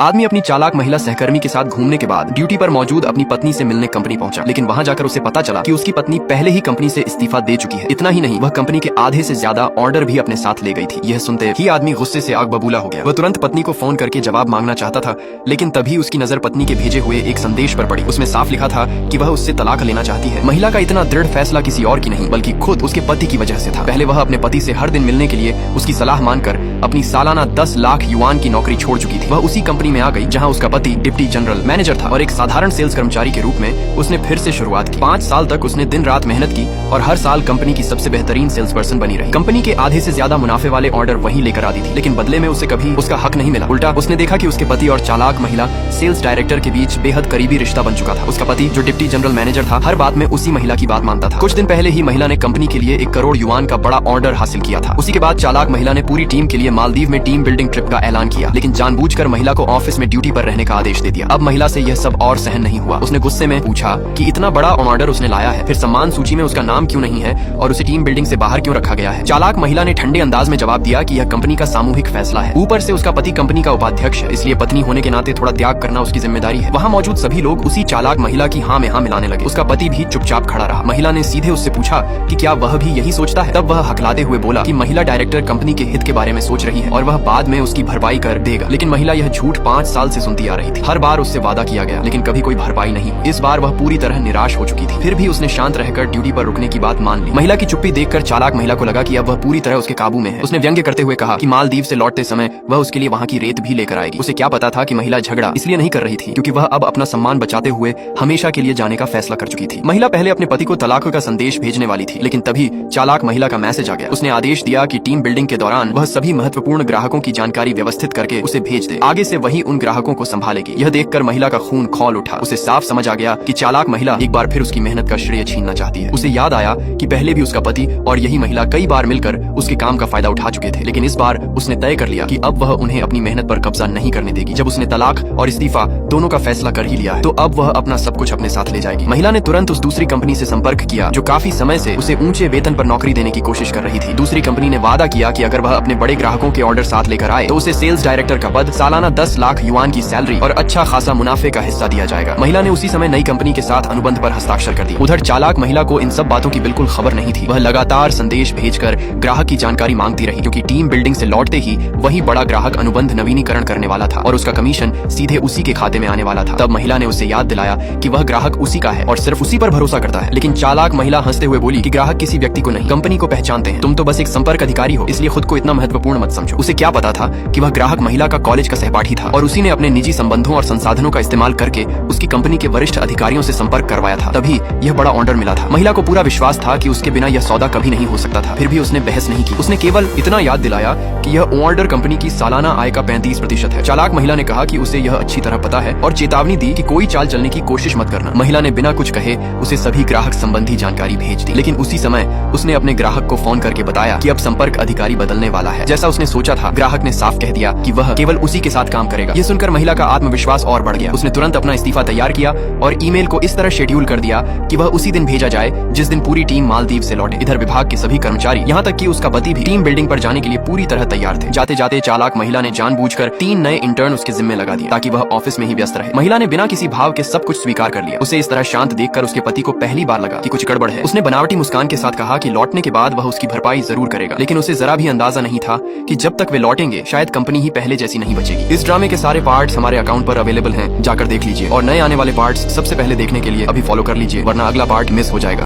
आदमी अपनी चालाक महिला सहकर्मी के साथ घूमने के बाद ड्यूटी पर मौजूद अपनी पत्नी से मिलने कंपनी पहुंचा, लेकिन वहां जाकर उसे पता चला कि उसकी पत्नी पहले ही कंपनी से इस्तीफा दे चुकी है। इतना ही नहीं, वह कंपनी के आधे से ज्यादा ऑर्डर भी अपने साथ ले गई थी। यह सुनते ही आदमी गुस्से से आग बबूला हो गया। वह तुरंत पत्नी को फोन करके जवाब मांगना चाहता था, लेकिन तभी उसकी नजर पत्नी के भेजे हुए एक संदेश पर पड़ी। उसमें साफ लिखा था कि वह उससे तलाक लेना चाहती है। महिला का इतना दृढ़ फैसला किसी और की नहीं बल्कि खुद उसके पति की वजह से था। पहले वह अपने पति से हर दिन मिलने के लिए उसकी सलाह मानकर अपनी सालाना 10 लाख युआन की नौकरी छोड़ चुकी थी। वह उसी कंपनी में आ गई जहां उसका पति डिप्टी जनरल मैनेजर था और एक साधारण सेल्स कर्मचारी के रूप में उसने फिर से शुरुआत की। 5 साल तक उसने दिन रात मेहनत की और हर साल कंपनी की सबसे बेहतरीन सेल्स पर्सन बनी रही। कंपनी के आधे से ज्यादा मुनाफे वाले ऑर्डर वही लेकर आती थी, लेकिन बदले में उसे कभी उसका हक नहीं मिला। उल्टा उसने देखा कि उसके पति और चालाक महिला सेल्स डायरेक्टर के बीच बेहद करीबी रिश्ता बन चुका था। उसका पति जो डिप्टी जनरल मैनेजर था, हर बात में उसी महिला की बात मानता था। कुछ दिन पहले ही महिला ने कंपनी के लिए 1 करोड़ युआन का बड़ा ऑर्डर हासिल किया था। उसी के बाद चालाक महिला ने पूरी टीम के लिए मालदीव में टीम बिल्डिंग ट्रिप का ऐलान किया, लेकिन जानबूझकर महिला को ऑफिस में ड्यूटी पर रहने का आदेश दे दिया। अब महिला से यह सब और सहन नहीं हुआ। उसने गुस्से में पूछा कि इतना बड़ा ऑर्डर उसने लाया है, फिर सम्मान सूची में उसका नाम क्यों नहीं है और उसे टीम बिल्डिंग से बाहर क्यों रखा गया है। चालाक महिला ने ठंडे अंदाज में जवाब दिया कि यह कंपनी का सामूहिक फैसला है। ऊपर से उसका पति कंपनी का उपाध्यक्ष है, इसलिए पत्नी होने के नाते थोड़ा त्याग करना उसकी जिम्मेदारी है। वहाँ मौजूद सभी लोग उसी चालाक महिला की हाँ में हाँ मिलाने लगे। उसका पति भी चुपचाप खड़ा रहा। महिला ने सीधे उससे पूछा कि क्या वह भी यही सोचता है। तब वह हकलाते हुए बोला कि महिला डायरेक्टर कंपनी के हित के बारे में सोच रही है और वह बाद में उसकी भरपाई कर देगा। लेकिन महिला यह झूठ 5 साल से सुनती आ रही थी। हर बार उससे वादा किया गया, लेकिन कभी कोई भरपाई नहीं हुई। इस बार वह पूरी तरह निराश हो चुकी थी। फिर भी उसने शांत रहकर ड्यूटी पर रुकने की बात मान ली। महिला की चुप्पी देखकर चालाक महिला को लगा कि अब वह पूरी तरह उसके काबू में है। उसने व्यंग्य करते हुए कहा कि मालदीव से लौटते समय वह उसके लिए वहाँ की रेत भी लेकर आएगी। उसे क्या पता था कि महिला झगड़ा इसलिए नहीं कर रही थी क्योंकि वह अब अपना सम्मान बचाते हुए हमेशा के लिए जाने का फैसला कर चुकी थी। महिला पहले अपने पति को तलाक का संदेश भेजने वाली थी, लेकिन तभी चालाक महिला का मैसेज आ गया। उसने आदेश दिया कि टीम बिल्डिंग के दौरान वह सभी महत्वपूर्ण ग्राहकों की जानकारी व्यवस्थित करके उसे भेज दे। आगे से वही उन ग्राहकों को संभालेगी। यह देखकर महिला का खून खौल उठा। उसे साफ समझ आ गया कि चालाक महिला एक बार फिर उसकी मेहनत का श्रेय छीनना चाहती है। उसे याद आया कि पहले भी उसका पति और यही महिला कई बार मिलकर उसके काम का फायदा उठा चुके थे, लेकिन इस बार उसने तय कर लिया कि अब वह उन्हें अपनी मेहनत पर कब्जा नहीं करने देगी। जब उसने तलाक और इस्तीफा दोनों का फैसला कर ही लिया है, तो अब वह अपना सब कुछ अपने साथ ले जाएगी। महिला ने तुरंत उस दूसरी कंपनी से संपर्क किया जो काफी समय से उसे ऊंचे वेतन पर नौकरी देने की कोशिश कर रही थी। दूसरी कंपनी ने वादा किया कि अगर वह अपने बड़े ग्राहकों के ऑर्डर साथ लेकर आए तो उसे सेल्स डायरेक्टर का पद, सालाना 10 लाख युआन की सैलरी और अच्छा खासा मुनाफे का हिस्सा दिया जाएगा। महिला ने उसी समय नई कंपनी के साथ अनुबंध पर हस्ताक्षर कर दिए। उधर चालाक महिला को इन सब बातों की बिल्कुल खबर नहीं थी। वह लगातार संदेश भेजकर ग्राहक की जानकारी मांगती रही, क्योंकि टीम बिल्डिंग से लौटते ही वही बड़ा ग्राहक अनुबंध नवीनीकरण करने वाला था और उसका कमीशन सीधे उसी के खाते में आने वाला था। तब महिला ने उसे याद दिलाया कि वह ग्राहक उसी का है और सिर्फ उसी पर भरोसा करता है। लेकिन चालाक महिला हंसते हुए बोली कि ग्राहक किसी व्यक्ति को नहीं, कंपनी को पहचानते हैं। तुम तो बस एक संपर्क अधिकारी हो, इसलिए खुद को इतना महत्वपूर्ण मत समझो। उसे क्या पता था कि वह ग्राहक महिला का कॉलेज का सहपाठी था और उसी ने अपने निजी संबंधों और संसाधनों का इस्तेमाल करके उसकी कंपनी के वरिष्ठ अधिकारियों से संपर्क करवाया था। तभी यह बड़ा ऑर्डर मिला था। महिला को पूरा विश्वास था कि उसके बिना यह सौदा कभी नहीं हो सकता था। फिर भी उसने बहस नहीं की। उसने केवल इतना याद दिलाया कि यह ऑर्डर कंपनी की सालाना आय का 35% है। चालाक महिला ने कहा कि उसे यह अच्छी तरह पता है और चेतावनी दी कि कोई चाल चलने की कोशिश मत करना। महिला ने बिना कुछ कहे उसे सभी ग्राहक संबंधी जानकारी भेज दी, लेकिन उसी समय उसने अपने ग्राहक को फोन करके बताया कि अब संपर्क अधिकारी बदलने वाला है। जैसा उसने सोचा था, ग्राहक ने साफ कह दिया कि वह केवल उसी के साथ काम करेगा। यह सुनकर महिला का आत्मविश्वास और बढ़ गया। उसने तुरंत अपना इस्तीफा तैयार किया और ईमेल को इस तरह शेड्यूल कर दिया कि वह उसी दिन भेजा जाए जिस दिन पूरी टीम मालदीव से लौटे। इधर विभाग के सभी कर्मचारी, यहाँ तक कि उसका पति भी टीम बिल्डिंग पर जाने के लिए पूरी तरह तैयार थे। जाते जाते चालाक महिला ने जानबूझकर 3 नए इंटर्न उसके जिम्मे लगा दिए ताकि वह ऑफिस में ही व्यस्त रहे। महिला ने बिना किसी भाव के सब कुछ स्वीकार कर लिया। उसे इस तरह शांत देखकर उसके पति को पहली बार लगा कि कुछ गड़बड़ है। उसने बनावटी मुस्कान के साथ कहा कि लौटने के बाद वह उसकी भरपाई जरूर करेगा, लेकिन उसे जरा भी अंदाजा नहीं था कि जब तक वे लौटेंगे शायद कंपनी ही पहले जैसी नहीं बचेगी। इस ड्रामे के सारे पार्ट्स हमारे अकाउंट पर अवेलेबल हैं, जाकर देख लीजिए और नए आने वाले पार्ट्स सबसे पहले देखने के लिए अभी फॉलो कर लीजिए, वरना अगला पार्ट मिस हो जाएगा।